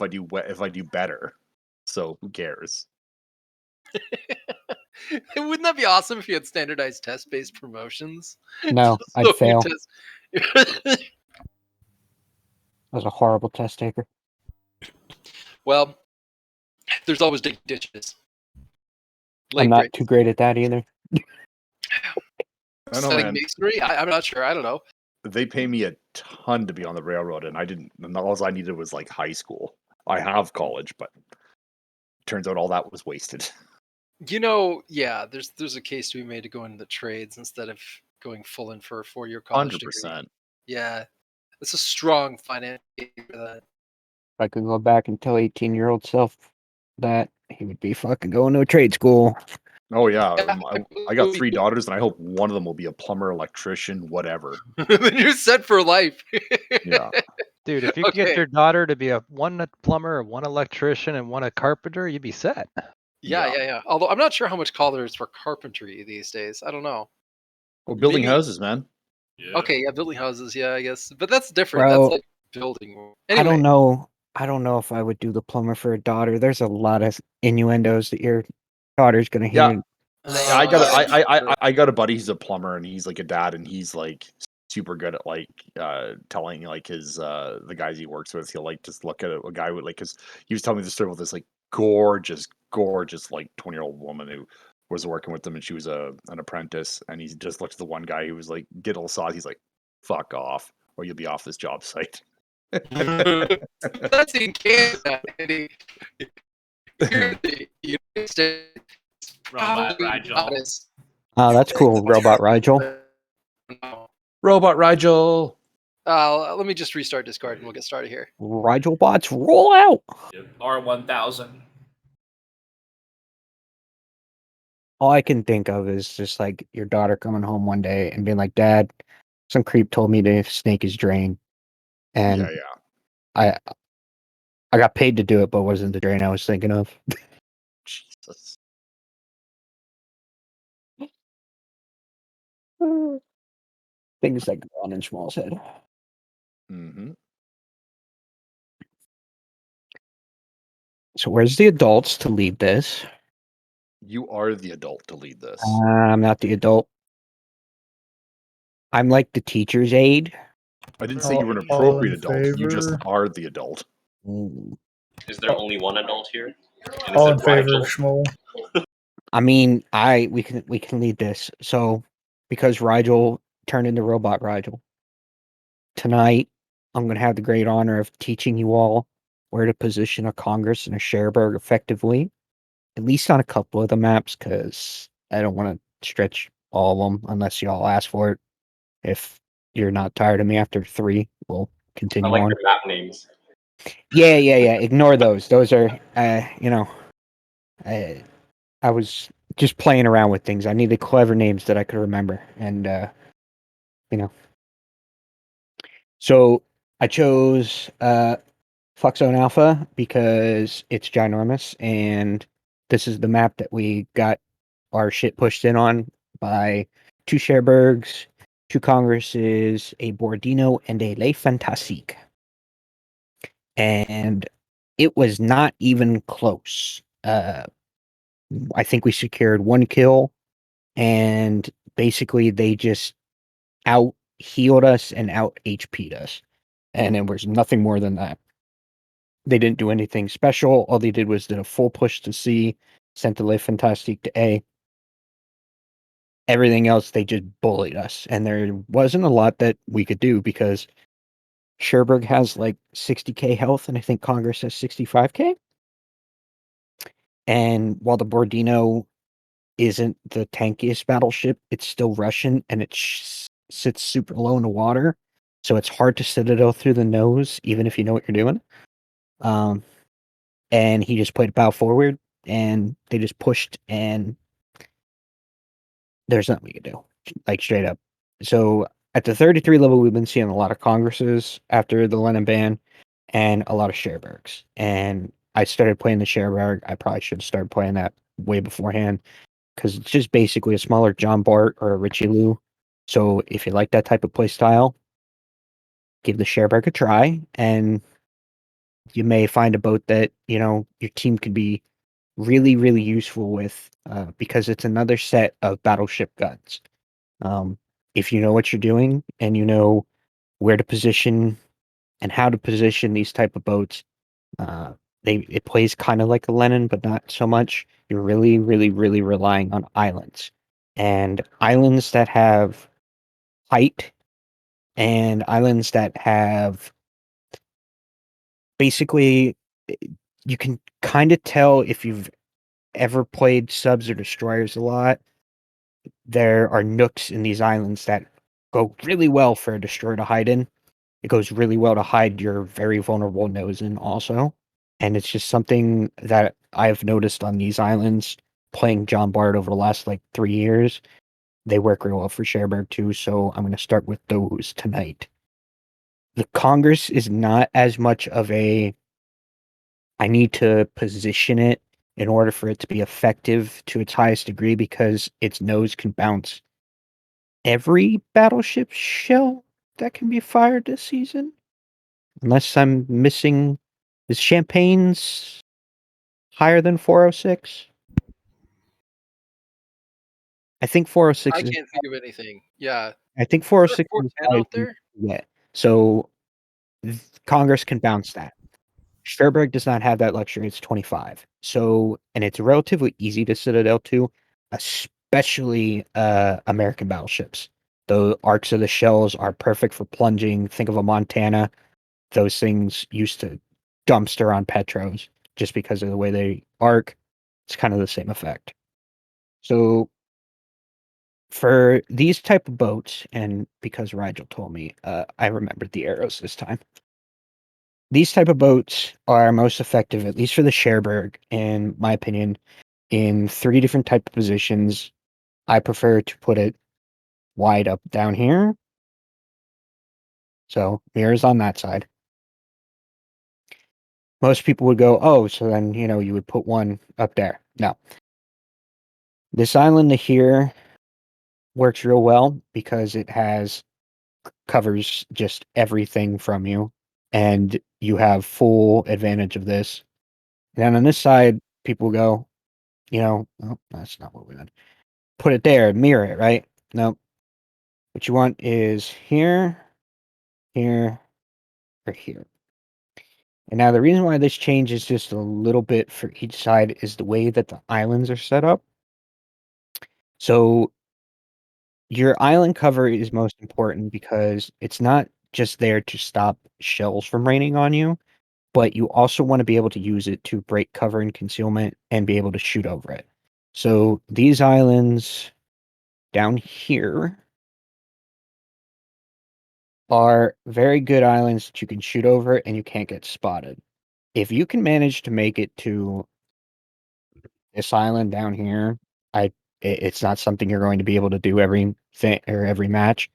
if I do better. So who cares? Wouldn't that be awesome if you had standardized test-based promotions? No, So I'd you fail. test- I was a horrible test taker. Well, there's always ditches. I'm not too great at that either. I don't know, Studying man. masonry? I'm not sure. I don't know. They pay me a ton to be on the railroad, and all I needed was like high school. I have college, but turns out all that was wasted. Yeah, there's a case to be made to go into the trades instead of going full in for a 4-year college degree. 100%. Yeah, it's a strong finance case for that. If I could go back and tell 18-year-old self that, he would be fucking going to a trade school. Oh yeah, I got 3 daughters, and I hope one of them will be a plumber, electrician, whatever. Then you're set for life. Yeah. Dude, if you could get your daughter to be one a plumber, one electrician, and one a carpenter, you'd be set. Yeah. Although I'm not sure how much call there is for carpentry these days. I don't know. Well, building houses, man. Yeah. Okay, yeah, building houses, yeah, I guess. But that's different. Bro, That's like building. Anyway. I don't know if I would do the plumber for a daughter. There's a lot of innuendos that your daughter's gonna hear. Yeah. I got a buddy who's a plumber, and he's like a dad, and he's like super good at like telling like his the guys he works with. He'll like just look at a guy with like, because he was telling me the story about this like gorgeous like 20-year-old woman who was working with them, and she was an apprentice, and he just looked at the one guy who was like get all saucy. He's like, "Fuck off, or you'll be off this job site." That's in Canada. Here in the United States. Robot Rigel. Oh, that's cool, Robot Rigel. Robot Rigel. Let me just restart Discord and we'll get started here. Rigel bots, roll out. R1000. All I can think of is just like your daughter coming home one day and being like, "Dad, some creep told me to snake his drain," and I got paid to do it, but it wasn't the drain I was thinking of. Jesus. Things that go on in Small's head. Mm-hmm. So where's the adults to lead this? You are the adult to lead this. I'm not the adult. I'm like the teacher's aide. I didn't say you were an appropriate adult. You just are the adult. Is there only one adult here? And All is in it favor Rigel? of Schmoll. I mean, we can lead this. So because Rigel turned into Robot Rigel, tonight I'm gonna have the great honor of teaching you all where to position a Congress and a Cherbourg effectively, at least on a couple of the maps, because I don't want to stretch all of them unless y'all ask for it. If you're not tired of me after 3, we'll continue I like on. the map names. Yeah. Ignore those. Those are, I was just playing around with things. I needed clever names that I could remember, and So I chose Fuck Zone Alpha because it's ginormous, and this is the map that we got our shit pushed in on by 2 Cherbourgs, 2 Congresses, a Borodino, and a Le Fantastique. And it was not even close. I think we secured 1 kill, and basically they just out healed us and out HP'd us. And it was nothing more than that. They didn't do anything special. All they did was did a full push to C, sent the Le Fantastique to A. Everything else, they just bullied us. And there wasn't a lot that we could do because Cherbourg has like 60k health, and I think Congress has 65k. And while the Borodino isn't the tankiest battleship, it's still Russian, and it sits super low in the water. So it's hard to Citadel through the nose, even if you know what you're doing. And he just played bow forward, and they just pushed, and there's nothing we could do, like straight up. So at the 33 level, we've been seeing a lot of Congresses after the Lenin ban, and a lot of Cherbourgs. And I started playing the Cherbourg. I probably should have started playing that way beforehand, because it's just basically a smaller John Bart or a Richie Lou. So if you like that type of play style, give the Cherbourg a try, and you may find a boat that your team could be really, really useful with, because it's another set of battleship guns. If you know what you're doing and you know where to position and how to position these type of boats, uh, it plays kind of like a Lenin, but not so much. You're really, really, really relying on islands, and islands that have height, and islands that have basically, you can kind of tell if you've ever played subs or destroyers a lot. There are nooks in these islands that go really well for a destroyer to hide in. It goes really well to hide your very vulnerable nose in also. And it's just something that I've noticed on these islands playing John Bard over the last like 3 years. They work real well for Cherbourg too, so I'm going to start with those tonight. The Congress is not as much of a I need to position it in order for it to be effective to its highest degree because its nose can bounce every battleship shell that can be fired this season. Unless I'm missing. Is Champagne's higher than 406? I think 406 I is. can't think of anything. Yeah. I think Is there 406 a is 410 higher out than there? yeah. So Congress can bounce that. Cherbourg does not have that luxury. It's 25. So, and it's relatively easy to Citadel to, especially American battleships. The arcs of the shells are perfect for plunging. Think of a Montana. Those things used to dumpster on Petros just because of the way they arc. It's kind of the same effect. So for these type of boats, and because Rigel told me, I remembered the arrows this time. These type of boats are most effective, at least for the Cherbourg, in my opinion, in 3 different type of positions. I prefer to put it wide up down here. So mirrors on that side. Most people would go, oh, so then, you would put one up there. No. This island here works real well because it covers just everything from you, and you have full advantage of this. And then on this side, people go, oh, that's not what we want. Put it there, mirror it, right? No. What you want is here, here, or here. And now the reason why this changes just a little bit for each side is the way that the islands are set up. So your island cover is most important because it's not just there to stop shells from raining on you, but you also want to be able to use it to break cover and concealment and be able to shoot over it. So these islands down here are very good islands that you can shoot over and you can't get spotted. If you can manage to make it to this island down here, it's not something you're going to be able to do every thing or every match.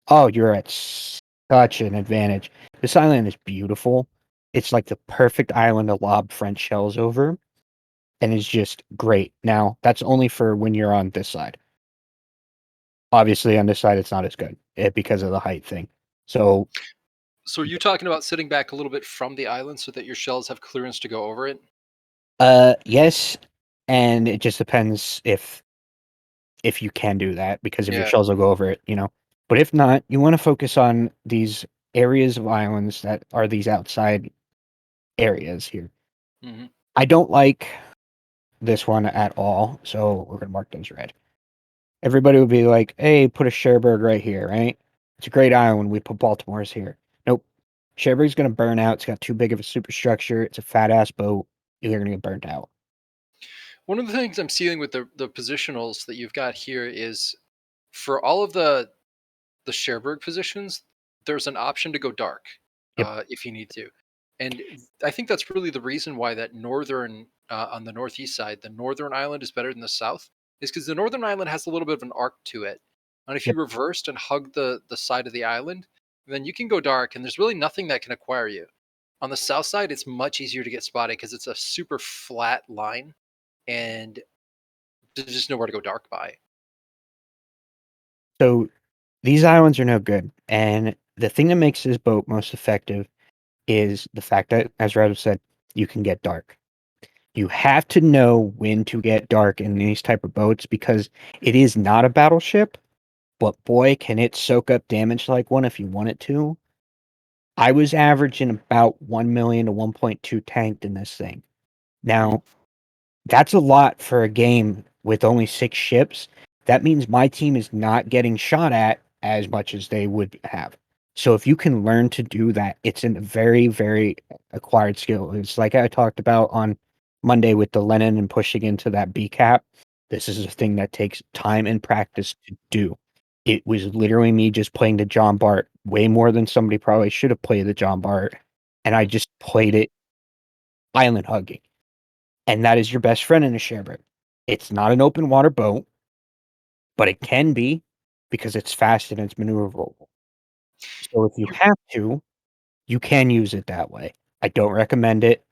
Oh, you're at such an advantage. This island is beautiful. It's like the perfect island to lob French shells over, and it's just great. Now, that's only for when you're on this side. Obviously, on this side, it's not as good because of the height thing. So, So are you talking about sitting back a little bit from the island so that your shells have clearance to go over it? yes, and it just depends if you can do that, because if your Yeah. shells will go over it, But if not, you want to focus on these areas of islands that are these outside areas here. Hmm. I don't like this one at all, so we're gonna mark those red. Everybody would be like, "Hey, put a Cherbourg right here, right? It's a great island. We put Baltimore's here." Nope. Cherbourg's gonna burn out. It's got too big of a superstructure. It's a fat ass boat. You're gonna get burnt out. One of the things I'm seeing with the positionals that you've got here is for all of the Cherbourg positions, there's an option to go dark Yep. if you need to. And I think that's really the reason why that northern, on the northeast side, the northern island is better than the south, is because the northern island has a little bit of an arc to it. And if you Yep. reversed and hugged the side of the island, then you can go dark, and there's really nothing that can acquire you. On the south side, it's much easier to get spotted because it's a super flat line, and there's just nowhere to go dark by. So these islands are no good, and the thing that makes this boat most effective is the fact that, as Rado said, you can get dark. You have to know when to get dark in these type of boats because it is not a battleship, but boy, can it soak up damage like one if you want it to. I was averaging about 1 million to 1.2 tanked in this thing. Now, that's a lot for a game with only 6 ships. That means my team is not getting shot at as much as they would have. So if you can learn to do that, it's a very, very acquired skill. It's like I talked about on Monday with the Lennon and pushing into that B cap. This is a thing that takes time and practice to do. It was literally me just playing the John Bart way more than somebody probably should have played the John Bart. And I just played it island hugging. And that is your best friend in a Cherbourg. It's not an open water boat, but it can be because it's fast and it's maneuverable. So if you have to, you can use it that way. I don't recommend it.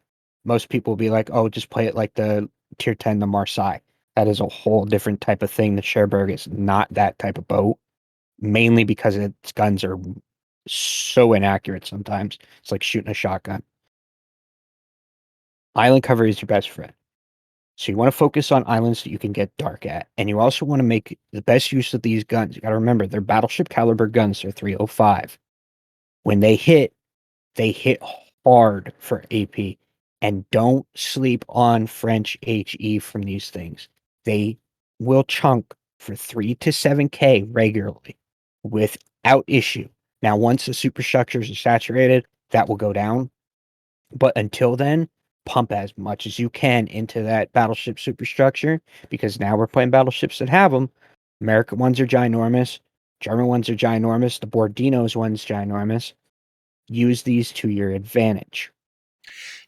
Most people will be like, oh, just play it like the Tier 10, the Marseille. That is a whole different type of thing. The Cherbourg is not that type of boat, mainly because its guns are so inaccurate sometimes. It's like shooting a shotgun. Island cover is your best friend. So you want to focus on islands that you can get dark at. And you also want to make the best use of these guns. You got to remember, they're battleship caliber guns. They're 305. When they hit hard for AP. And don't sleep on French HE from these things. They will chunk for 3 to 7K regularly without issue. Now, once the superstructures are saturated, that will go down. But until then, pump as much as you can into that battleship superstructure because now we're playing battleships that have them. American ones are ginormous. German ones are ginormous. The Bordino's one's ginormous. Use these to your advantage.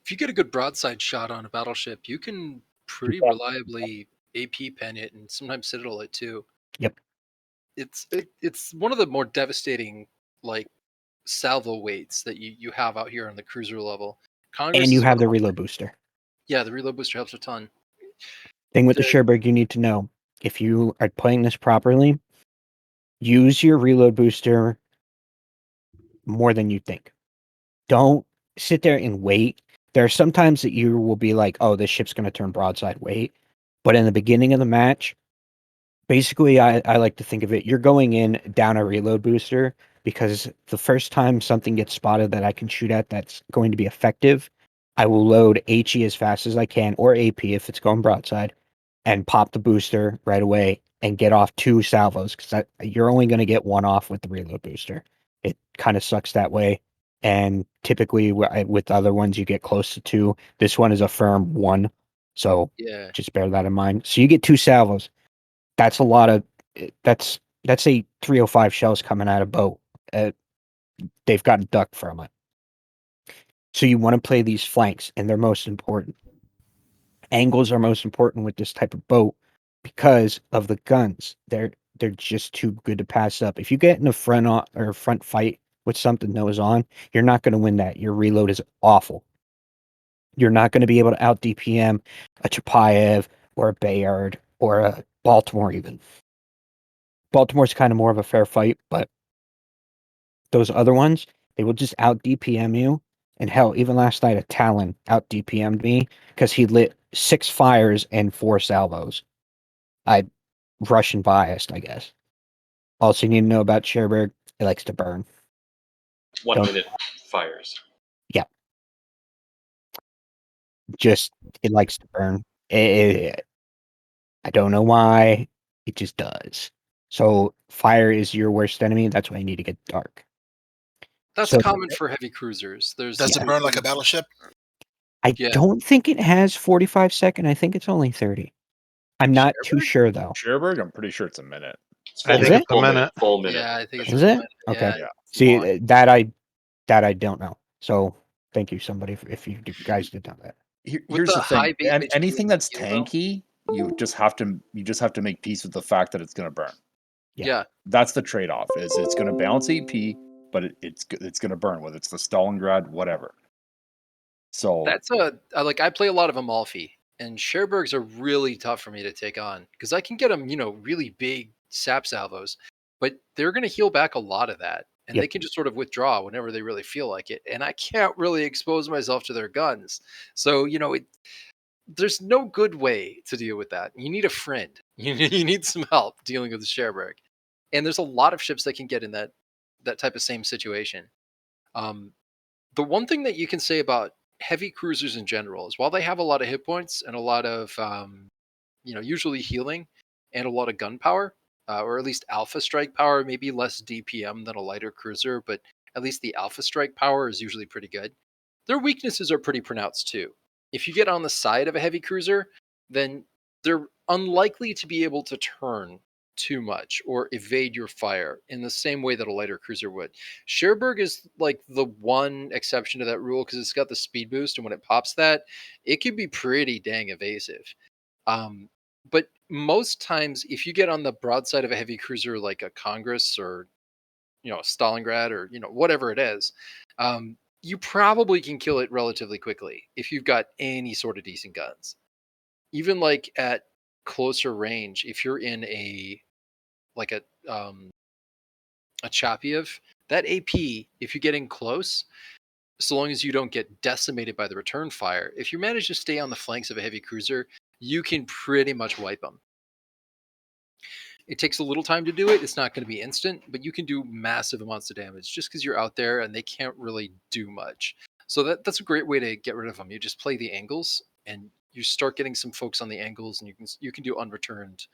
If you get a good broadside shot on a battleship, you can pretty Yeah. reliably AP pen it and sometimes citadel it too. Yep. It's one of the more devastating like salvo weights that you have out here on the cruiser level. Congress And you is have one the of reload booster. yeah, the reload booster helps a ton. Thing with the The- Cherbourg, you need to know if you are playing this properly, use your reload booster more than you think. Don't sit there and wait. There are some times that you will be like, oh, this ship's going to turn broadside, wait. But in the beginning of the match, basically, I like to think of it, you're going in down a reload booster because the first time something gets spotted that I can shoot at that's going to be effective, I will load HE as fast as I can, or AP if it's going broadside, and pop the booster right away and get off 2 salvos because you're only going to get 1 off with the reload booster. It kind of sucks that way. And typically with other ones, you get close to 2. This one is a firm 1. So yeah. just bear that in mind. So you get 2 salvos. That's a lot of that's a 305 shells coming out of boat. They've got a duck from it. So you want to play these flanks, and they're most important. Angles are most important with this type of boat because of the guns. They're just too good to pass up. If you get in a front fight with something nose on, you're not going to win that. Your reload is awful. You're not going to be able to out DPM a Chapayev or a Bayard or a Baltimore even. Baltimore's kind of more of a fair fight, but those other ones, they will just out DPM you. And hell, even last night, a Talon out DPM'd me because he lit 6 fires and 4 salvos. I Russian biased, I guess. Also, you need to know about Cherbourg, it likes to burn. 1 Don't- minute fires. Yeah. Just, it likes to burn. I don't know why. It just does. So, fire is your worst enemy. That's why you need to get dark. That's So- common for heavy cruisers. There's Does it burn like a battleship? I Yeah. don't think it has 45 second. I think it's only 30. I'm not too Cherbourg? sure though. Cherbourg, I'm pretty sure it's a minute. It's I full think minute, it's a full minute. minute. Full minute. Yeah, I think it's Is a it? minute. Okay. Yeah, it's See, long. that I don't know. So thank you, somebody, if you guys did know that. With Here's the the thing. high base And makes you anything really that's feel, though. tanky, you just have to make peace with the fact that it's going to burn. Yeah. Yeah. That's the trade-off. Is it's going to bounce AP, but it's going to burn, whether it's the Stalingrad, whatever. So That's like I play a lot of Amalfi, and Cherbourgs are really tough for me to take on because I can get them, really big sap salvos, but they're going to heal back a lot of that. and they can just sort of withdraw whenever they really feel like it. And I can't really expose myself to their guns. So, there's no good way to deal with that. You need a friend. You need some help dealing with the Cherbourg. And there's a lot of ships that can get in that type of same situation. Um, the one thing that you can say about heavy cruisers in general is while they have a lot of hit points and a lot of usually healing and a lot of gun power, or at least alpha strike power, maybe less DPM than a lighter cruiser, but at least the alpha strike power is usually pretty good. Their weaknesses are pretty pronounced too. If you get on the side of a heavy cruiser, then they're unlikely to be able to turn too much or evade your fire in the same way that a lighter cruiser would. Cherbourg is like the one exception to that rule because it's got the speed boost, and when it pops that, it can be pretty dang evasive. Um, but most times, if you get on the broadside of a heavy cruiser like a Congress or Stalingrad or whatever it is, you probably can kill it relatively quickly if you've got any sort of decent guns. Even like at closer range, if you're in like a Chapiev, that AP, if you get in close, so long as you don't get decimated by the return fire, if you manage to stay on the flanks of a heavy cruiser, you can pretty much wipe them. It takes a little time to do it. It's not going to be instant, but you can do massive amounts of damage just because you're out there and they can't really do much. So that's a great way to get rid of them. You just play the angles and you start getting some folks on the angles, and you can do unreturned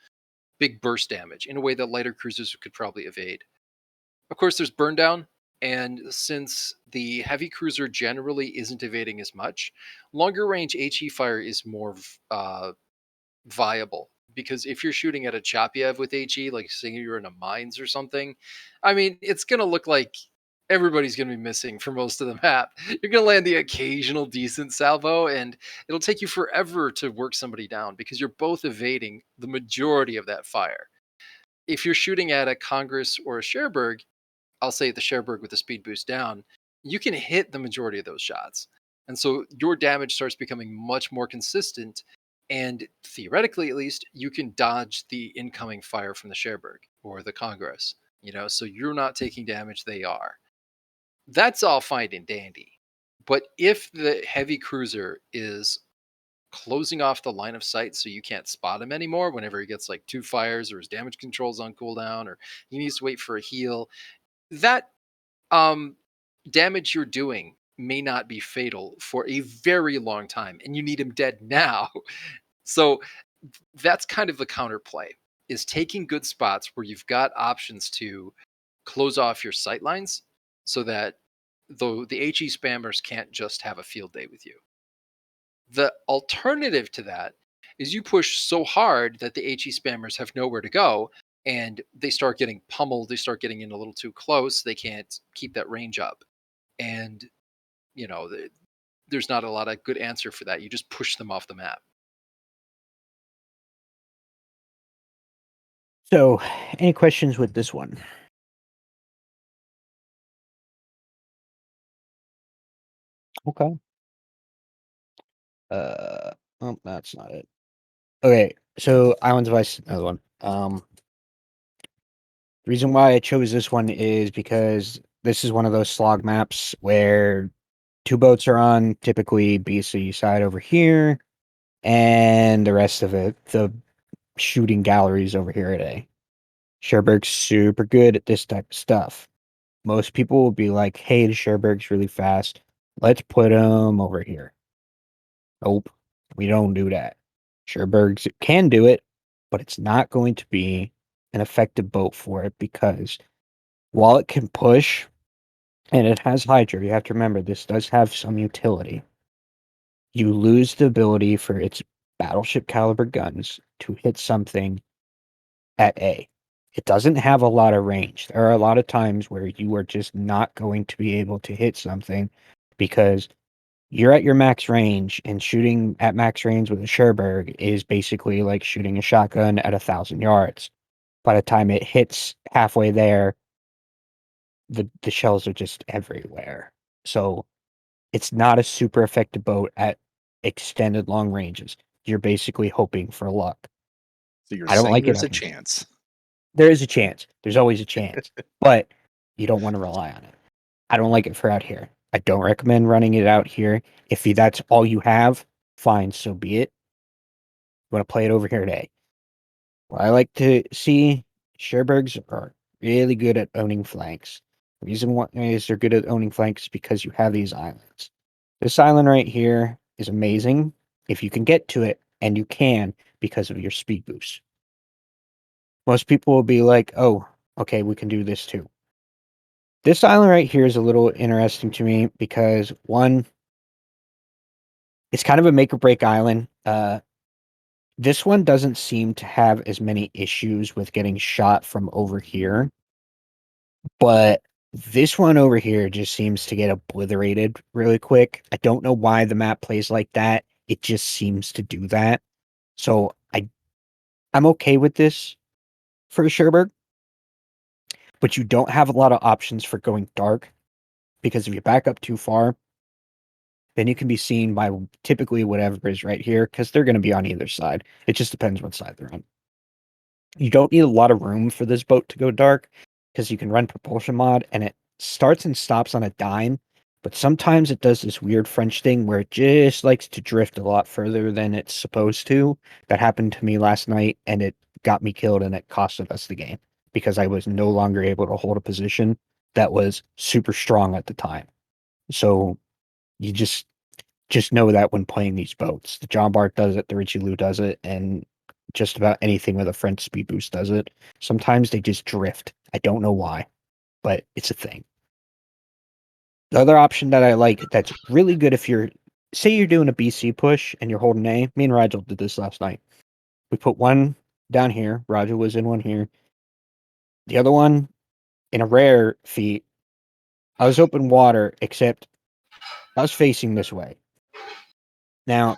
big burst damage in a way that lighter cruisers could probably evade. Of course, there's burn down, and since the heavy cruiser generally isn't evading as much, longer range HE fire is more viable, because if you're shooting at a Chapiev with HE, like saying you're in a mines or something, I mean, it's going to look like everybody's going to be missing for most of the map. You're going to land the occasional decent salvo, and it'll take you forever to work somebody down because you're both evading the majority of that fire. If you're shooting at a Congress or a Cherbourg, I'll say the Cherbourg with the speed boost down, you can hit the majority of those shots. And so your damage starts becoming much more consistent. And theoretically, at least, you can dodge the incoming fire from the Cherbourg or the Congress, so you're not taking damage, they are. That's all fine and dandy. But if the heavy cruiser is closing off the line of sight so you can't spot him anymore whenever he gets like 2 fires or his damage control's on cooldown or he needs to wait for a heal, that damage you're doing may not be fatal for a very long time, and you need him dead now. So that's kind of the counterplay, is taking good spots where you've got options to close off your sight lines so that the HE spammers can't just have a field day with you. The alternative to that is you push so hard that the HE spammers have nowhere to go, and they start getting pummeled. They start getting in a little too close. They can't keep that range up. And, there's not a lot of good answer for that. You just push them off the map. So, any questions with this one? Okay. Oh, that's not it. Okay, so Islands of Ice, another one. The reason why I chose this one is because this is one of those slog maps where 2 boats are on, typically BC side over here, and the rest of it, the shooting galleries over here at A. Cherbourg's super good at this type of stuff. Most people will be like, hey, the Cherbourg's really fast. Let's put them over here. Nope, we don't do that. Cherbourg's can do it, but it's not going to be an effective boat for it because while it can push and it has Hydra, you have to remember this does have some utility. You lose the ability for its battleship caliber guns to hit something at A. It doesn't have a lot of range. There are a lot of times where you are just not going to be able to hit something because you're at your max range, and shooting at max range with a Cherbourg is basically like shooting a shotgun at 1,000 yards. By the time it hits halfway there, the shells are just everywhere. So it's not a super effective boat at extended long ranges. You're basically hoping for luck. So you're I don't saying like it there's a either. chance. There is a chance. There's always a chance. But You don't want to rely on it. I don't like it for out here. I don't recommend running it out here. If that's all you have, fine, so be it. You want to play it over here today. What I like to see, Cherbourgs are really good at owning flanks. The reason why is they're good at owning flanks is because you have these islands. This island right here is amazing if you can get to it, and you can because of your speed boost. Most people will be like, oh, okay, we can do this too. This island right here is a little interesting to me because, one, it's kind of a make or break island. This one doesn't seem to have as many issues with getting shot from over here, but this one over here just seems to get obliterated really quick. I don't know why the map plays like that. It just seems to do that. So I'm okay with this for Cherbourg, but you don't have a lot of options for going dark because if you back up too far, then you can be seen by typically whatever is right here because they're going to be on either side. It just depends what side they're on. You don't need a lot of room for this boat to go dark because you can run propulsion mod and it starts and stops on a dime, but sometimes it does this weird French thing where it just likes to drift a lot further than it's supposed to. That happened to me last night and it got me killed and it costed us the game because I was no longer able to hold a position that was super strong at the time. So you just know that when playing these boats. The John Bart does it, the Richie Lou does it, and just about anything with a French speed boost does it. Sometimes they just drift. I don't know why, but it's a thing. The other option that I like that's really good if say you're doing a BC push and you're holding A. Me and Rigel did this last night. We put one down here. Rigel was in one here. The other one in a rare feat. I was open water, except I was facing this way. Now,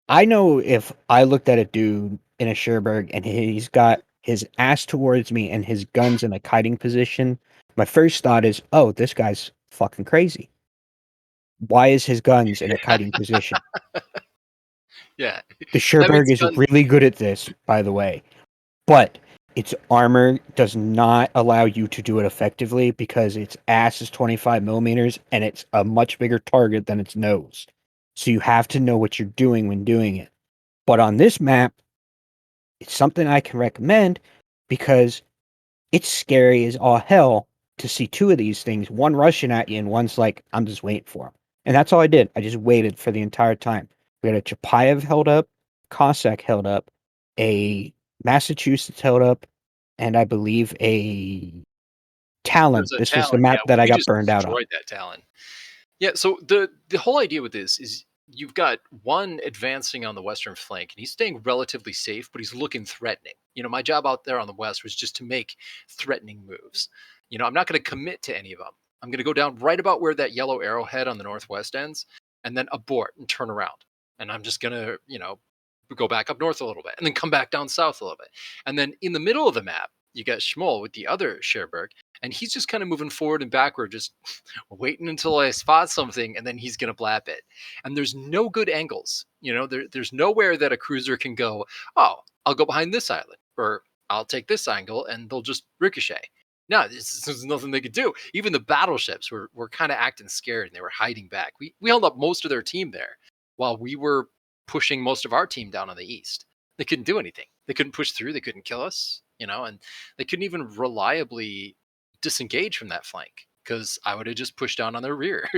I know if I looked at a dude in a Cherbourg and he's got his ass towards me and his gun's in a kiting position, my first thought is, oh, this guy's fucking crazy. Why is his guns in a kiting position? Yeah. The Cherbourg is really good at this, by the way, but its armor does not allow you to do it effectively because its ass is 25 millimeters and it's a much bigger target than its nose. So you have to know what you're doing when doing it. But on this map, it's something I can recommend because it's scary as all hell to see two of these things, one rushing at you and one's like, I'm just waiting for him. And that's all I did. I just waited for the entire time. We had a Chapayev held up, Cossack held up, a Massachusetts held up, and I believe a Talon. This was the map that I got burned out on. Destroyed that Talon. Yeah, so the whole idea with this is you've got one advancing on the western flank, and he's staying relatively safe, but he's looking threatening. My job out there on the west was just to make threatening moves. I'm not going to commit to any of them. I'm going to go down right about where that yellow arrowhead on the northwest ends, and then abort and turn around. And I'm just going to, go back up north a little bit, and then come back down south a little bit. And then in the middle of the map, you got Schmoll with the other Cherbourg, and he's just kind of moving forward and backward, just waiting until I spot something, and then he's going to blap it. And there's no good angles. There's nowhere that a cruiser can go, oh, I'll go behind this island, or I'll take this angle, and they'll just ricochet. No, there's nothing they could do. Even the battleships were kind of acting scared, and they were hiding back. We held up most of their team there, while we were pushing most of our team down on the east. They couldn't do anything. They couldn't push through. They couldn't kill us, and they couldn't even reliably disengage from that flank because I would have just pushed down on their rear.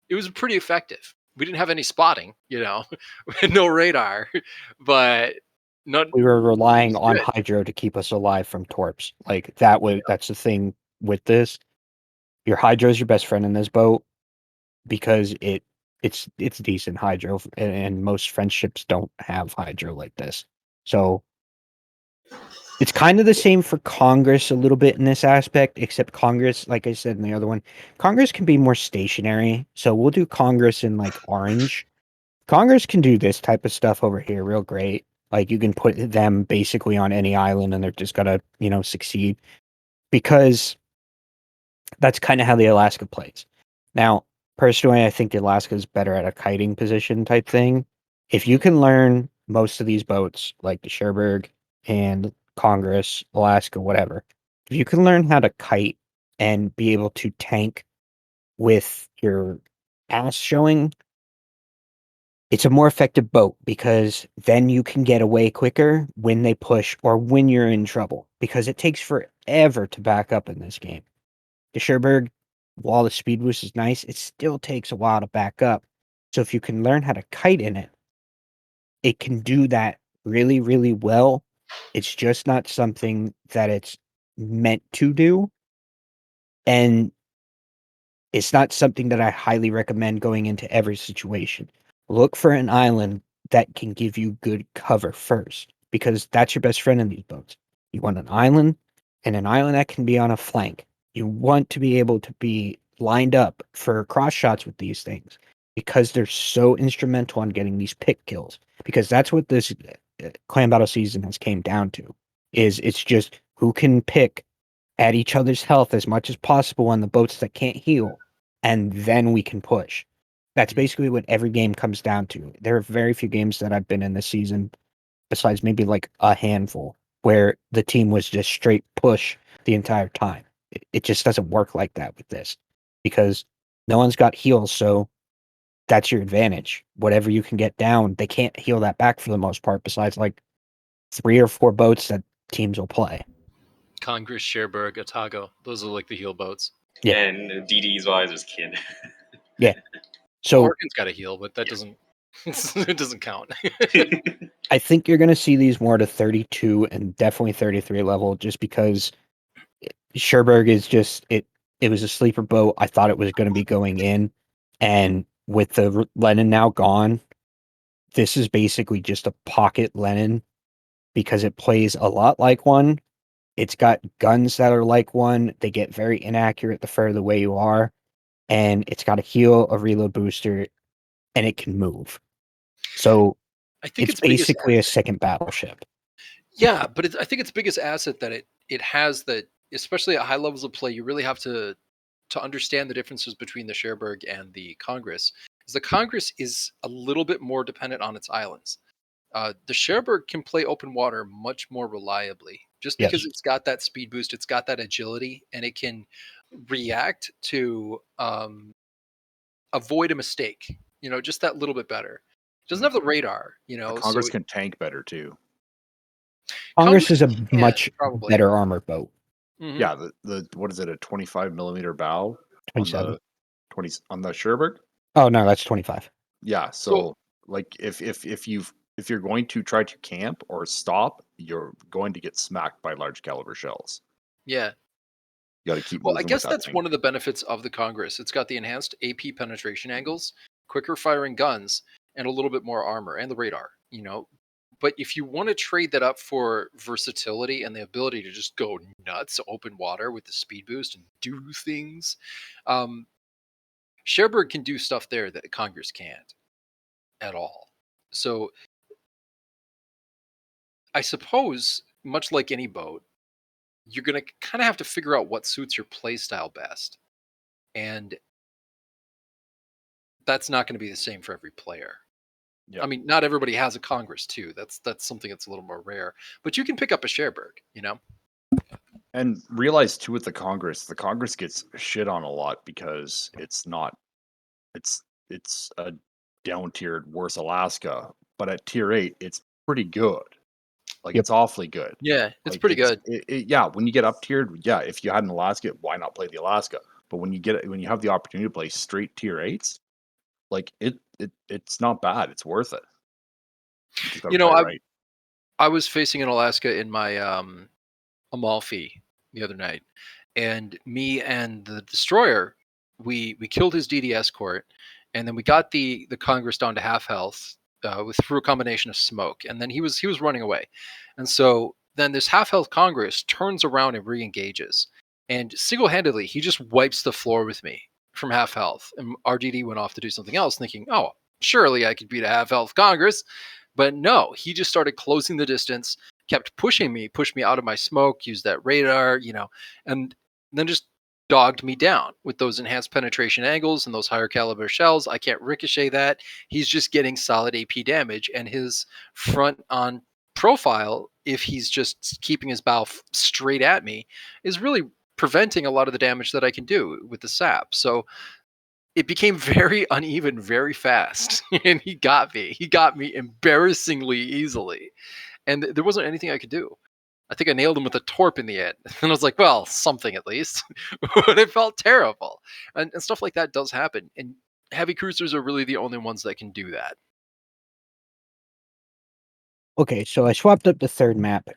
It was pretty effective. We didn't have any spotting, no radar, but we were relying on hydro to keep us alive from torps. Like that's the thing with this. Your hydro is your best friend in this boat because it's decent hydro, and most French ships don't have hydro like this. So it's kind of the same for Congress a little bit in this aspect, except Congress, like I said in the other one, Congress can be more stationary. So we'll do Congress in like orange. Congress can do this type of stuff over here real great. Like you can put them basically on any island and they're just gonna, succeed. Because that's kind of how the Alaska plays. Now, personally, I think the Alaska is better at a kiting position type thing. If you can learn most of these boats, like the Cherbourg and Congress, Alaska, whatever, if you can learn how to kite and be able to tank with your ass showing, it's a more effective boat because then you can get away quicker when they push or when you're in trouble, because it takes forever to back up in this game. The Cherbourg, while the speed boost is nice, it still takes a while to back up. So if you can learn how to kite in it, it can do that really, really well. It's just not something that it's meant to do. And it's not something that I highly recommend going into every situation. Look for an island that can give you good cover first, because that's your best friend in these boats. You want an island, and an island that can be on a flank. You want to be able to be lined up for cross shots with these things, because they're so instrumental in getting these pick kills. Because that's what this clan battle season has came down to. It's just who can pick at each other's health as much as possible on the boats that can't heal, and then we can push. That's basically what every game comes down to. There are very few games that I've been in this season, besides maybe like a handful, where the team was just straight push the entire time. It just doesn't work like that with this, because no one's got heals, so that's your advantage. Whatever you can get down, they can't heal that back for the most part, besides like 3 or 4 boats that teams will play. Congress, Cherbourg, Otago. Those are like the heal boats. Yeah. And DD's wise is Kid. Yeah. So Harkin's got a heal, but that doesn't it doesn't count. I think you're going to see these more to 32 and definitely 33 level, just because Cherbourg is just it. It was a sleeper boat. I thought it was going to be going in, and with the Lenin now gone, this is basically just a pocket Lenin, because it plays a lot like one. It's got guns that are like one. They get very inaccurate the further away you are, and it's got a heal, a reload booster, and it can move. So I think it's biggest basically a second battleship. Yeah, but I think its biggest asset that it has, that especially at high levels of play, you really have to understand the differences between the Cherbourg and the Congress. Because the Congress is a little bit more dependent on its islands. The Cherbourg can play open water much more reliably, just because Yes. it's got that speed boost, it's got that agility, and it can react to avoid a mistake. Just that little bit better. It doesn't have the radar. The So Congress can tank better too. Congress is a can, much probably. better armored boat. Mhm. Yeah, the what is it, a 25 millimeter bow on 27. the 20 on the Cherbourg? Oh no, that's 25. Yeah, so like if you're going to try to camp or stop, you're going to get smacked by large caliber shells. Yeah. You got to keep Well, I moving with guess that that's thing. one of the benefits of the Congress. It's got the enhanced AP penetration angles, quicker firing guns, and a little bit more armor and the radar. But if you want to trade that up for versatility and the ability to just go nuts open water with the speed boost and do things, um, Cherbourg can do stuff there that Congress can't at all. So I suppose, much like any boat, you're going to kind of have to figure out what suits your play style best. And that's not going to be the same for every player. Yeah. I mean, not everybody has a Congress too. That's something that's a little more rare. But you can pick up a Cherbourg. And realize too with the Congress gets shit on a lot because it's not it's a down tiered worse Alaska, but at tier 8 it's pretty good. Like Yep. it's awfully good. Yeah, it's Like pretty good. yeah, when you get up tiered, yeah, if you had an Alaska, why not play the Alaska? But when you have the opportunity to play straight tier 8s, like it's not bad. It's worth it. You just got to You know, play I right. I was facing an Alaska in my Amalfi the other night, and me and the destroyer, we killed his DD escort, and then we got the Congress down to half health with through a combination of smoke, and then he was running away, and so then this half health Congress turns around and re-engages, and single handedly he just wipes the floor with me from half health, and our DD went off to do something else, thinking, oh, surely I could beat a half health Congress, but no, he just started closing the distance, kept pushed me out of my smoke, used that radar, and then just dogged me down with those enhanced penetration angles and those higher caliber shells. I can't ricochet that. He's just getting solid AP damage, and his front on profile if he's just keeping his bow straight at me, is really preventing a lot of the damage that I can do with the sap. So it became very uneven very fast, and he got me. He got me embarrassingly easily, and there wasn't anything I could do. I think I nailed him with a torp in the end, and I was like, "Well, something at least," but it felt terrible, and stuff like that does happen. And heavy cruisers are really the only ones that can do that. Okay, so I swapped up the third map,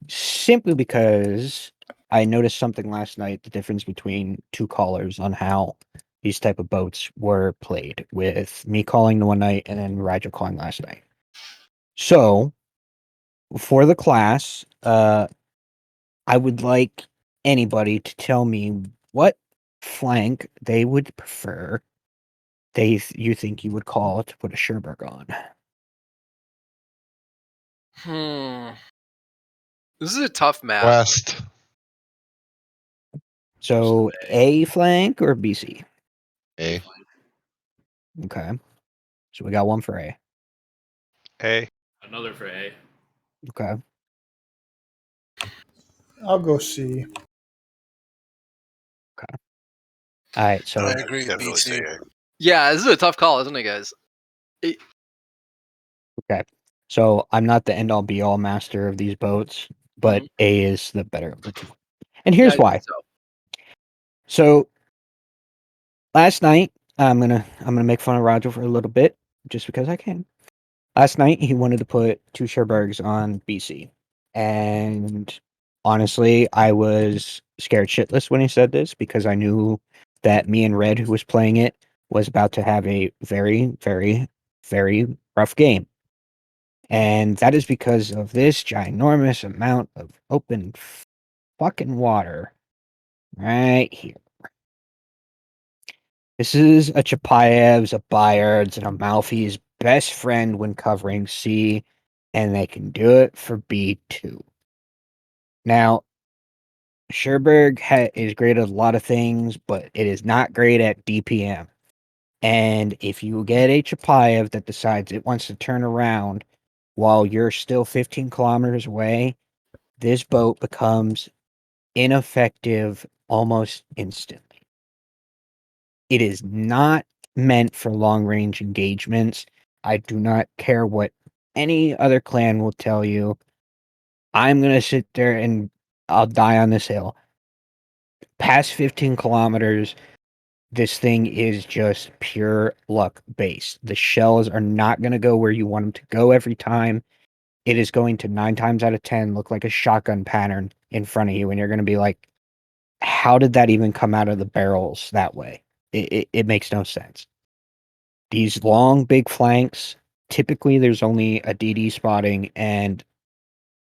simply because I noticed something last night, the difference between two callers on how these type of boats were played, with me calling the one night and then Rigel calling last night. So, for the class, I would like anybody to tell me what flank they would prefer you think you would call to put a Cherbourg on. This is a tough map. West. So A flank or BC? A. Okay. So we got one for A. A. Another for A. Okay. I'll go C. All right. So I agree with Definitely BC. say A. Yeah, this is a tough call, isn't it, guys? okay. So I'm not the end all be all master of these boats, but A is the better of the two. And here's Yeah, I why. think so. So last night, I'm gonna make fun of Roger for a little bit, just because I can. Last night he wanted to put two Cherbourgs on BC. And honestly, I was scared shitless when he said this, because I knew that me and Red, who was playing it, was about to have a very, very, very rough game. And that is because of this ginormous amount of open fucking water right here. This is a Chapaev's, a Bayard's, and a Malfi's best friend when covering C, and they can do it for B2. Now, Cherbourg is great at a lot of things, but it is not great at DPM. And if you get a Chapaev that decides it wants to turn around while you're still 15 kilometers away, this boat becomes ineffective almost instantly. It is not meant for long range engagements. I do not care what any other clan will tell you. I'm going to sit there and I'll die on this hill. Past 15 kilometers, this thing is just pure luck based. The shells are not going to go where you want them to go every time. It is going to 9 times out of 10 look like a shotgun pattern in front of you, and you're going to be like, how did that even come out of the barrels that way? It makes no sense. These long, big flanks, typically there's only a DD spotting and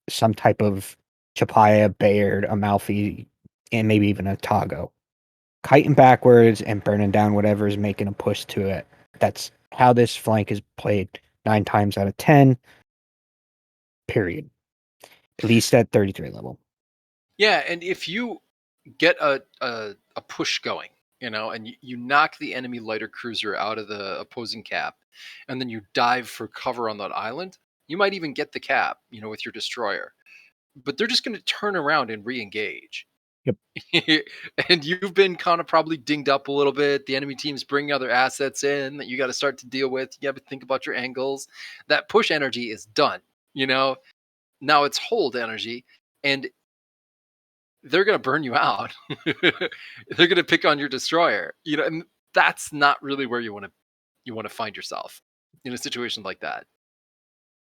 some type of Chapaya, Bayard, Amalfi, and maybe even a Tago. Kiting backwards and burning down whatever is making a push to it. That's how this flank is played 9 times out of 10. Period. At least at 33 level. Yeah, and if you get a push going, and you knock the enemy lighter cruiser out of the opposing cap, and then you dive for cover on that island, you might even get the cap, with your destroyer. But they're just going to turn around and re-engage. Yep. And you've been kind of probably dinged up a little bit. The enemy team's bringing other assets in that you got to start to deal with. You have to think about your angles. That push energy is done. Now it's hold energy, and they're going to burn you out. They're going to pick on your destroyer. And that's not really where you want to find yourself in a situation like that.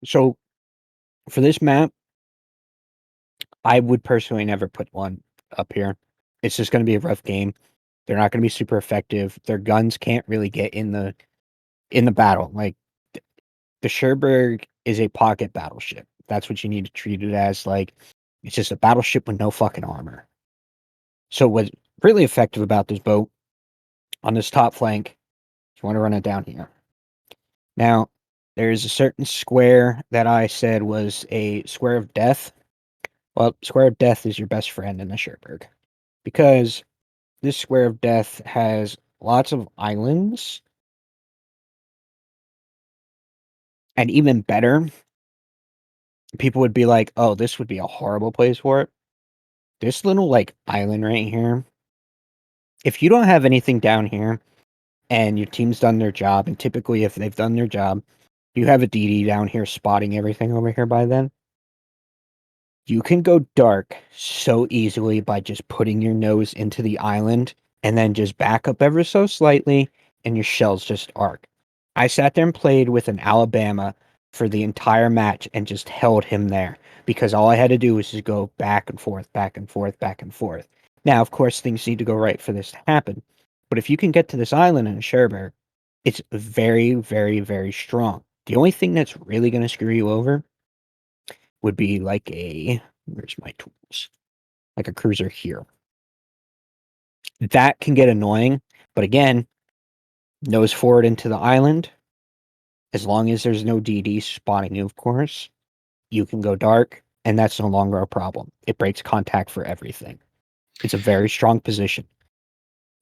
So for this map, I would personally never put one up here. It's just going to be a rough game. They're not going to be super effective. Their guns can't really get in the battle. Like, the Cherbourg is a pocket battleship. That's what you need to treat it as. Like, it's just a battleship with no fucking armor. So what's really effective about this boat, on this top flank, you want to run it down here. Now, there's a certain square that I said was a square of death. Well, square of death is your best friend in the Cherbourg, because this square of death has lots of islands, and even better, people would be like, "Oh, this would be a horrible place for it." This little like island right here, if you don't have anything down here and your team's done their job, and typically if they've done their job, you have a DD down here spotting everything over here by then. You can go dark so easily by just putting your nose into the island and then just back up ever so slightly and your shells just arc. I sat there and played with an Alabama for the entire match and just held him there because all I had to do was just go back and forth, back and forth, back and forth. Now, of course, things need to go right for this to happen. But if you can get to this island in Cherbourg, it's very, very, very strong. The only thing that's really going to screw you over would be like where's my tools? Like a cruiser here. That can get annoying, but again, nose forward into the island. As long as there's no DD spotting you, of course, you can go dark, and that's no longer a problem. It breaks contact for everything. It's a very strong position.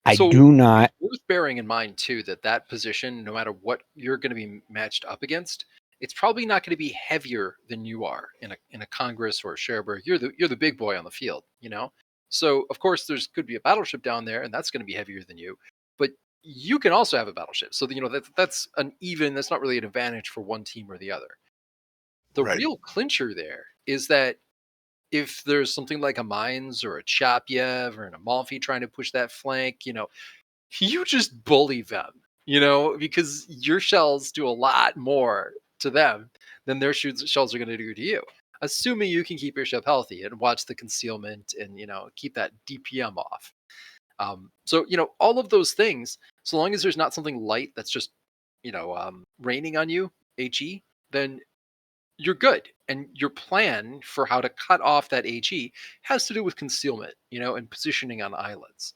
I So do not. worth bearing in mind too that position, no matter what you're going to be matched up against, it's probably not going to be heavier than you are in a Congress or a Cherbourg. You're the big boy on the field, you know. So of course there's could be a battleship down there, and that's going to be heavier than you. But you can also have a battleship, so that's not really an advantage for one team or the other. The Right. real clincher there is that if there's something like a Mines or a Chapyev or an Amalfi trying to push that flank, you just bully them, because your shells do a lot more to them than their shells are going to do to you. Assuming you can keep your ship healthy and watch the concealment and keep that DPM off. So all of those things, so long as there's not something light that's just raining on you, HE, then you're good. And your plan for how to cut off that HE has to do with concealment, and positioning on islands.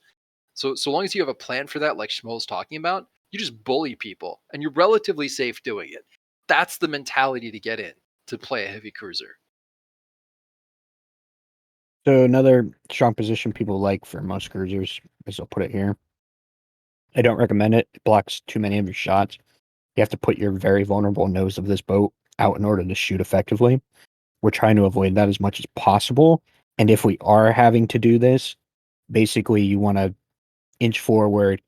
So long as you have a plan for that, like Schmo's talking about, you just bully people and you're relatively safe doing it. That's the mentality to get in to play a heavy cruiser. So another strong position people like for most cruisers, as I'll put it here. I don't recommend it. It blocks too many of your shots. You have to put your very vulnerable nose of this boat out in order to shoot effectively. We're trying to avoid that as much as possible. And if we are having to do this, basically you want to inch forward,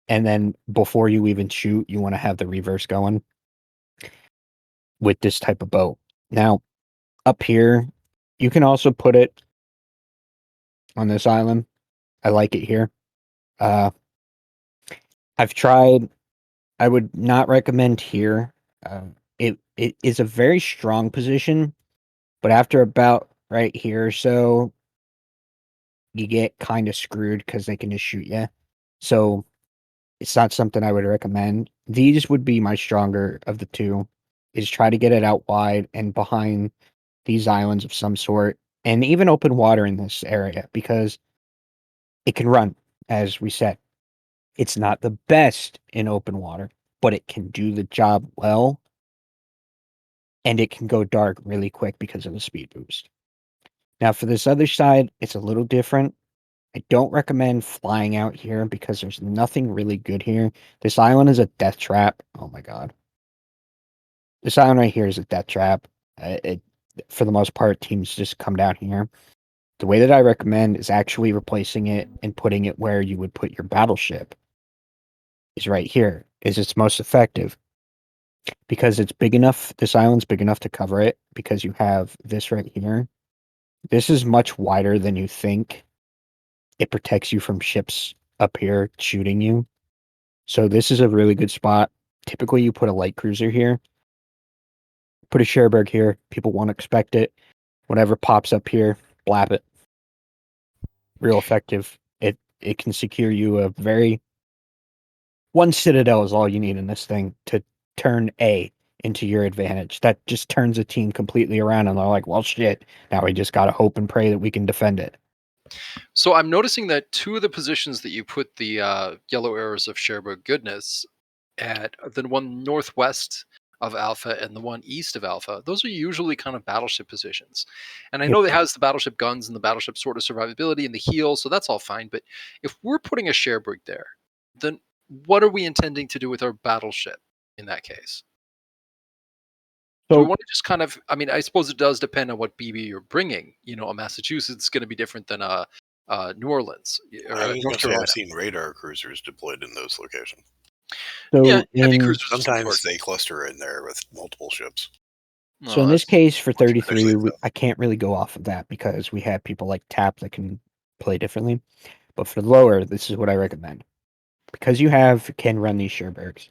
and then before you even shoot, you want to have the reverse going with this type of boat. Now, up here, you can also put it on this island. I like it here. I've tried. I would not recommend here. It is a very strong position, but after about right here, so you get kind of screwed because they can just shoot you. So it's not something I would recommend. These would be my stronger of the two, is try to get it out wide and behind these islands of some sort, and even open water in this area because it can run, as we said. It's not the best in open water, but it can do the job well, and it can go dark really quick because of the speed boost. Now, for this other side, it's a little different. I don't recommend flying out here because there's nothing really good here. This island is a death trap. Oh my god. This island right here is a death trap. For the most part, teams just come down here. The way that I recommend is actually replacing it and putting it where you would put your battleship. Is right here. Is it's most effective because it's big enough. This island's big enough to cover it because you have this right here. This is much wider than you think. It protects you from ships up here shooting you. So this is a really good spot. Typically, you put a light cruiser here. Put a Cherbourg here. People won't expect it. Whatever pops up here, blap it. Real effective. It can secure you a very... One citadel is all you need in this thing to turn A into your advantage. That just turns a team completely around, and they're like, well, shit, now we just gotta hope and pray that we can defend it. So I'm noticing that two of the positions that you put the yellow arrows of Cherbourg goodness at, the one northwest of Alpha and the one east of Alpha, those are usually kind of battleship positions. And I Yep. know it has the battleship guns and the battleship sort of survivability and the heal, so that's all fine. But if we're putting a Cherbourg there, then what are we intending to do with our battleship in that case? Do we So want to just kind of? I mean, I suppose it does depend on what BB you're bringing. You know, a Massachusetts is going to be different than a New Orleans or I a was going North to say Carolina. I've seen radar cruisers deployed in those locations. Yeah, so heavy in cruisers. of some Sometimes sort. they cluster in there with multiple ships. so Oh, in this that's- case for 33, Especially I can't really go off of that because we have people like Tap that can play differently. But for the lower, this is what I recommend. Because you can run these Cherbourgs.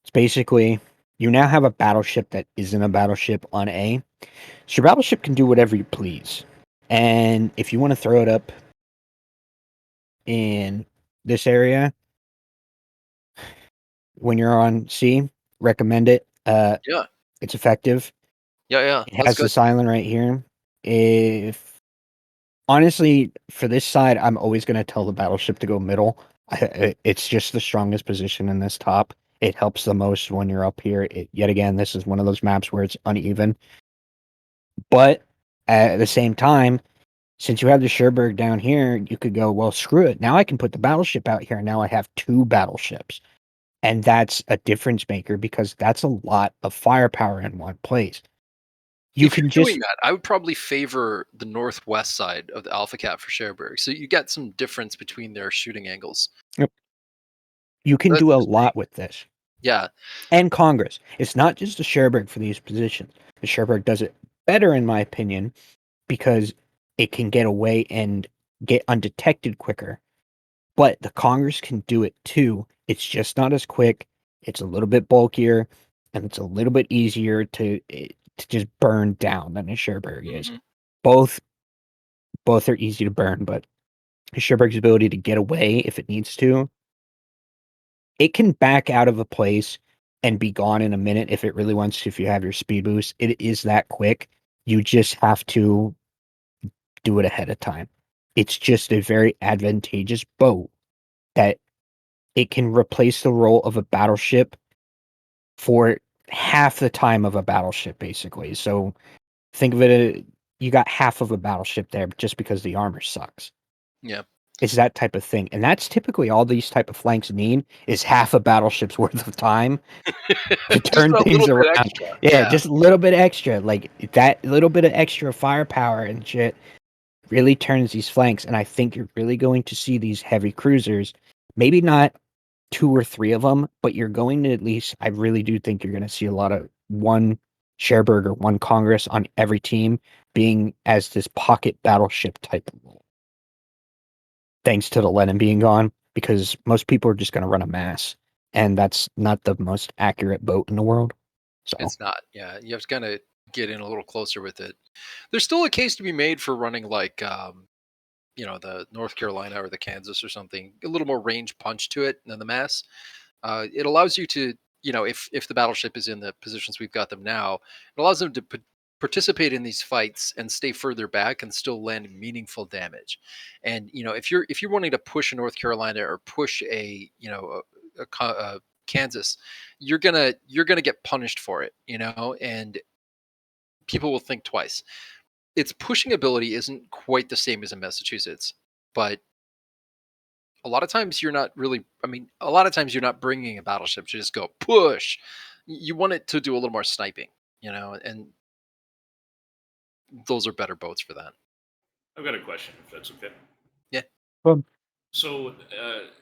It's basically you now have a battleship that isn't a battleship on A. So your battleship can do whatever you please. And if you want to throw it up in this area when you're on C, recommend it. yeah, It's effective. yeah. It That's has good. this island right here. If honestly, for this side, I'm always going to tell the battleship to go middle. It's just the strongest position in this top. It helps the most when you're up here. Yet again, this is one of those maps where it's uneven. But at the same time, since you have the Cherbourg down here, you could go, well, screw it. Now I can put the battleship out here. And now I have two battleships. And that's a difference maker because that's a lot of firepower in one place. You If can you're just doing that, I would probably favor the northwest side of the Alpha Cap for Cherbourg. So you get some difference between their shooting angles. you can That's do a just me. lot with this. Yeah, And Congress. It's not just the Cherbourg for these positions. The Cherbourg does it better, in my opinion, because it can get away and get undetected quicker. But the Congress can do it too. It's just not as quick. It's a little bit bulkier, and it's a little bit easier to just burn down than a Cherbourg is. Mhm. Both both are easy to burn, but a Cherbourg's ability to get away if it needs to, it can back out of a place and be gone in a minute if it really wants to, if you have your speed boost. It is that quick. You just have to do it ahead of time. It's just a very advantageous boat that it can replace the role of a battleship for half the time of a battleship, basically. So think of it, you got half of a battleship there just because the armor sucks. Yeah. It's that type of thing. And that's typically all these type of flanks need is half a battleship's worth of time to Just turn a things little bit around. extra. Yeah, just a little bit extra. Like that little bit of extra firepower and shit really turns these flanks. And I think you're really going to see these heavy cruisers, maybe not two or three of them, but you're going to at least, I really do think you're going to see a lot of one Cherbourg or one Congress on every team being as this pocket battleship type of role. Thanks to the Lenin being gone, because most people are just going to run a mass, and that's not the most accurate boat in the world. So It's not. Yeah, you have to kind of get in a little closer with it. There's still a case to be made for running like the North Carolina or the Kansas or something, a little more range punch to it than the mass. It allows you to, if the battleship is in the positions we've got them now, it allows them to participate in these fights and stay further back and still land meaningful damage. And if you're wanting to push a North Carolina or push a Kansas, you're gonna get punished for it, and people will think twice. Its pushing ability isn't quite the same as in Massachusetts, but a lot of times you're not really, a lot of times you're not bringing a battleship to just go push. You want it to do a little more sniping, and those are better boats for that. I've got a question, if that's okay. Yeah. So,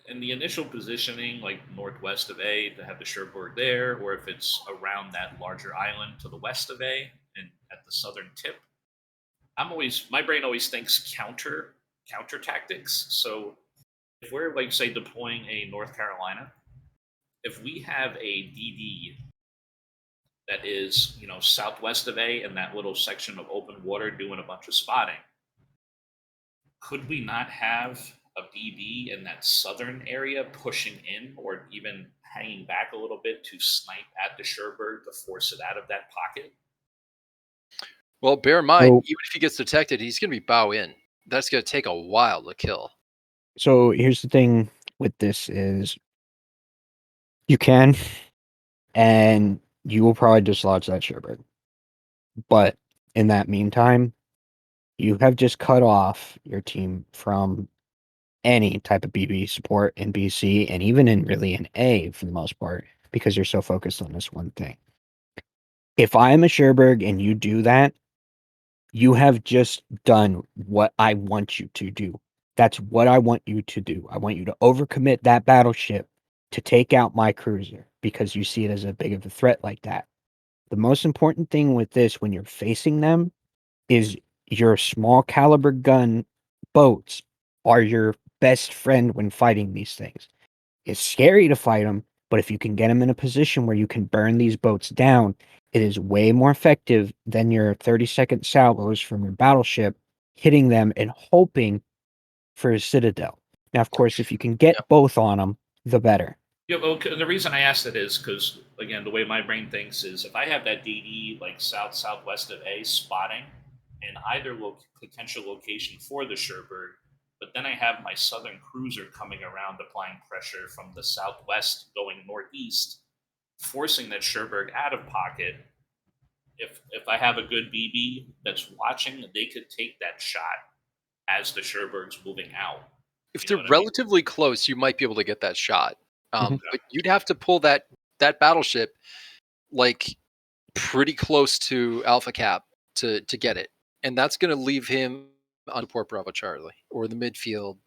in the initial positioning, like northwest of A, to have the Cherbourg there, or if it's around that larger island to the west of A and at the southern tip, my brain always thinks counter tactics. So, if we're like say deploying a North Carolina, if we have a DD that is southwest of A in that little section of open water doing a bunch of spotting, could we not have a BB in that southern area pushing in or even hanging back a little bit to snipe at the Cherbourg to force it out of that pocket? Well, bear in mind, So- even if he gets detected, he's going to be bow in. That's going to take a while to kill. So here's the thing with this is you can, and you will probably dislodge that Cherbourg. But in that meantime, you have just cut off your team from any type of BB support in BC and even in really in A for the most part because you're so focused on this one thing. If I am a Cherbourg and you do that, you have just done what I want you to do. That's what I want you to do. I want you to overcommit that battleship to take out my cruiser because you see it as a big of a threat like that. The most important thing with this when you're facing them is your small caliber gun boats are your best friend when fighting these things. It's scary to fight them, but if you can get them in a position where you can burn these boats down, it is way more effective than your 30-second salvos from your battleship hitting them and hoping for a citadel. Now, of course, if you can get both on them, the better. Yeah, well, the reason I asked it is because, again, the way my brain thinks is if I have that DD like southwest of A spotting in either potential location for the Cherbourg, but then I have my southern cruiser coming around applying pressure from the southwest going northeast, forcing that Cherbourg out of pocket. If I have a good BB that's watching, they could take that shot as the Cherbourg's moving out. If You know they're what I mean? relatively close, you might be able to get that shot. Mhm. But you'd have to pull that battleship like pretty close to Alpha Cap to get it, and that's going to leave him on Port Bravo Charlie or the midfield,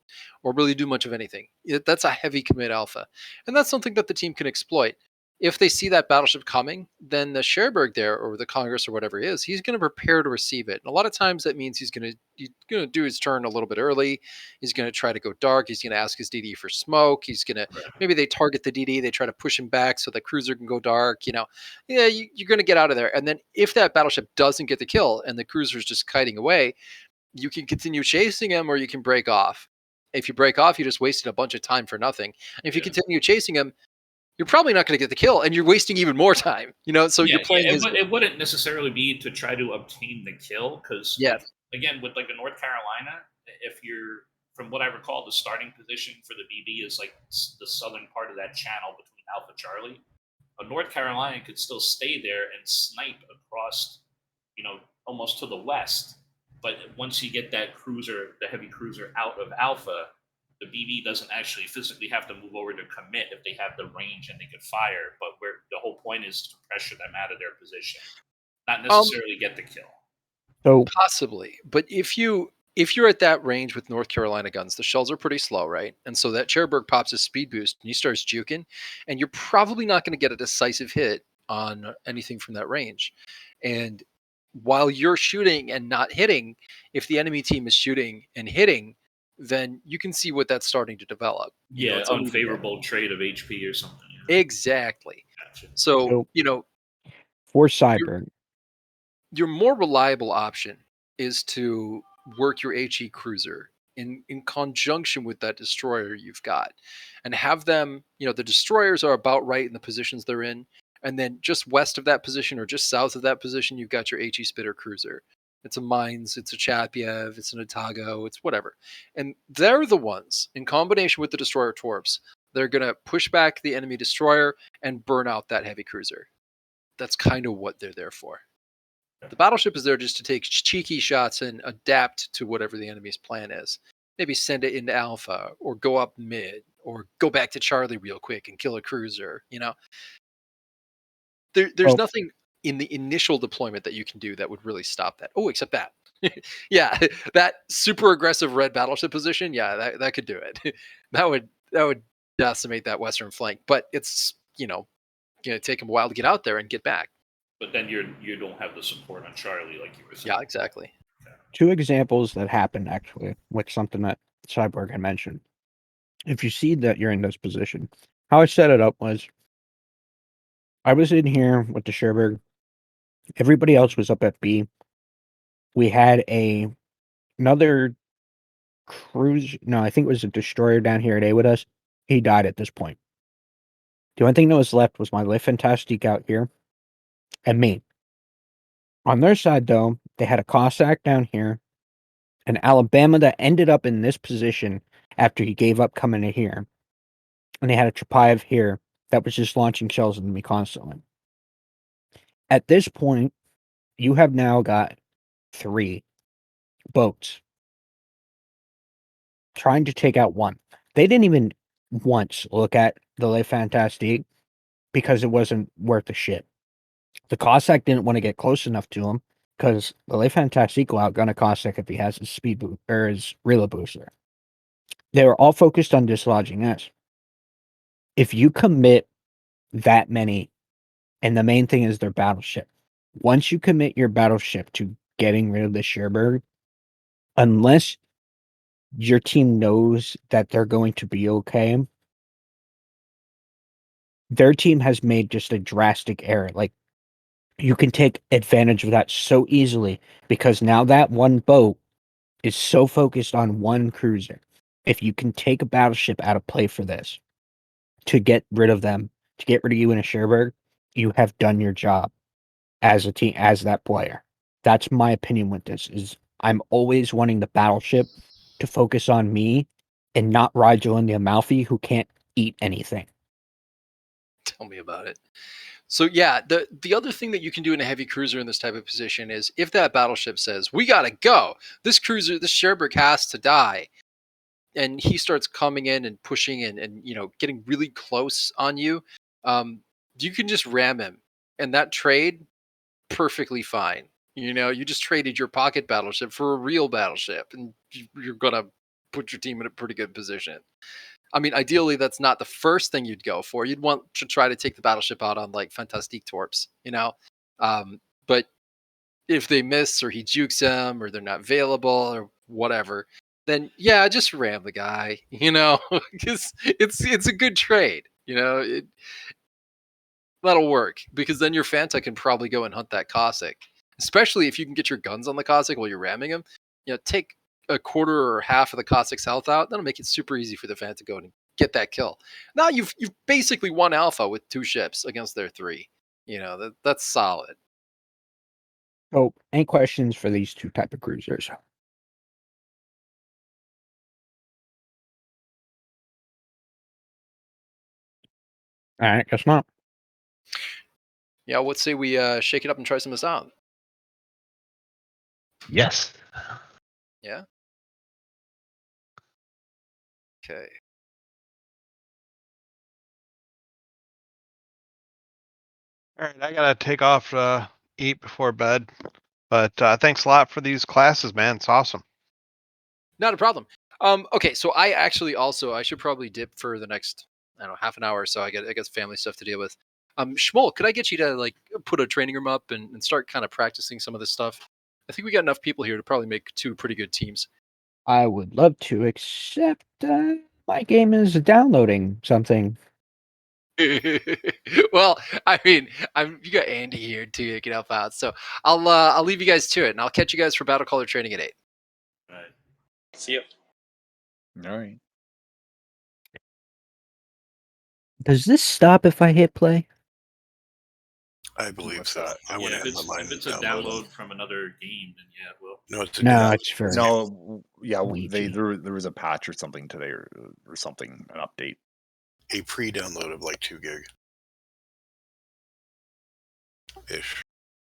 or really do much of anything. That's a heavy commit Alpha, and that's something that the team can exploit. If they see that battleship coming, then the Cherbourg there or the Congress or whatever it is, he's going to prepare to receive it. And a lot of times that means he's going to do his turn a little bit early. He's going to try to go dark. He's going to ask his DD for smoke. He's going to maybe they target the DD. They try to push him back so the cruiser can go dark. Yeah, you're going to get out of there. And then if that battleship doesn't get the kill and the cruiser's just kiting away, you can continue chasing him or you can break off. If you break off, you just wasted a bunch of time for nothing. And if you continue chasing him, you're probably not going to get the kill and you're wasting even more time. So you're playing his. It wouldn't necessarily be to try to obtain the kill because, again, with like a North Carolina, if you're, from what I recall, the starting position for the BB is like the southern part of that channel between Alpha Charlie. A North Carolina could still stay there and snipe across, almost to the west. But once you get that cruiser, the heavy cruiser out of Alpha, the BB doesn't actually physically have to move over to commit if they have the range and they could fire. But where the whole point is to pressure them out of their position, not necessarily get the kill. So Possibly, but if you're at that range with North Carolina guns, the shells are pretty slow, right? And so that Cherbourg pops his speed boost and he starts juking, and you're probably not going to get a decisive hit on anything from that range. And while you're shooting and not hitting, if the enemy team is shooting and hitting, then you can see what that's starting to develop. It's unfavorable trade of HP or something. Exactly. Gotcha. So, for Cyber, your more reliable option is to work your HE cruiser in conjunction with that destroyer you've got and have them, the destroyers are about right in the positions they're in. And then just west of that position or just south of that position, you've got your HE Spitter cruiser. It's a Mines, it's a Chapiev, it's an Otago, it's whatever. And they're the ones, in combination with the destroyer torps, they're going to push back the enemy destroyer and burn out that heavy cruiser. That's kind of what they're there for. The battleship is there just to take cheeky shots and adapt to whatever the enemy's plan is. Maybe send it into Alpha or go up mid or go back to Charlie real quick and kill a cruiser. There's nothing in the initial deployment that you can do that would really stop that. Oh, except that. Yeah, that super aggressive red battleship position. Yeah, that could do it. that would decimate that western flank. But it's going to take them a while to get out there and get back. But then you don't have the support on Charlie like you were saying. Yeah, exactly. Two examples that happened actually with something that Cyborg had mentioned. If you see that you're in this position, how I set it up was I was in here with the Cherbourg. Everybody else was up at B. We had another cruise. No, I think it was a destroyer down here at A with us. He died at this point. The only thing that was left was my Le Fantastique out here and me. On their side, though, they had a Cossack down here, an Alabama that ended up in this position after he gave up coming in here. And they had a Chapiev here that was just launching shells into me constantly. At this point, you have now got 3 boats trying to take out one. They didn't even once look at the Le Fantastique because it wasn't worth a shit. The Cossack didn't want to get close enough to him because the Le Fantastico outgun a Cossack if he has his speed boost or his reload booster. They were all focused on dislodging us. If you commit that many, and the main thing is their battleship. Once you commit your battleship to getting rid of the Cherbourg, unless your team knows that they're going to be okay, their team has made just a drastic error. Like, you can take advantage of that so easily because now that one boat is so focused on one cruiser. If you can take a battleship out of play for this to get rid of them, to get rid of you in a Cherbourg, you have done your job as a team, as that player. That's my opinion with this. Is I'm always wanting the battleship to focus on me and not Rigel and the Amalfi who can't eat anything. Tell me about it. So yeah, the other thing that you can do in a heavy cruiser in this type of position is if that battleship says, we gotta go, this Cherbourg has to die, and he starts coming in and pushing and getting really close on you, you can just ram him. And that trade, perfectly fine. You just traded your pocket battleship for a real battleship, and you're gonna put your team in a pretty good position. I mean, ideally, that's not the first thing you'd go for. You'd want to try to take the battleship out on like Fantastique Torps, But if they miss or he jukes them or they're not available or whatever, then yeah, just ram the guy, because it's a good trade, that'll work because then your Fanta can probably go and hunt that Cossack, especially if you can get your guns on the Cossack while you're ramming him. Take a quarter or half of the Cossack's health out. That'll make it super easy for the Fanta to go and get that kill. Now you've basically won alpha with 2 ships against their 3. That's solid. So, any questions for these two type of cruisers? All right, guess not. Yeah, let's say we shake it up and try some of this out. Yes. Yeah. Okay. All right, I gotta take off to eat before bed. But thanks a lot for these classes, man. It's awesome. Not a problem. Okay, so I should probably dip for the next, I don't know, half an hour or so. I got family stuff to deal with. Shmuel, could I get you to like put a training room up and start kind of practicing some of this stuff? I think we got enough people here to probably make 2 pretty good teams. I would love to, except my game is downloading something. Well, I mean, you got Andy here too that can help out. So I'll leave you guys to it, and I'll catch you guys for Battle Color training at 8. All right. See you. All right. Does this stop if I hit play? I believe What's so. that? I went Yeah, ahead and let mine if it's a download. download from another game, then yeah, it will. No, it's a No, download. it's for No, yeah, Ouija. there was a patch or something today or something, an update. A pre-download of like 2 gig ish.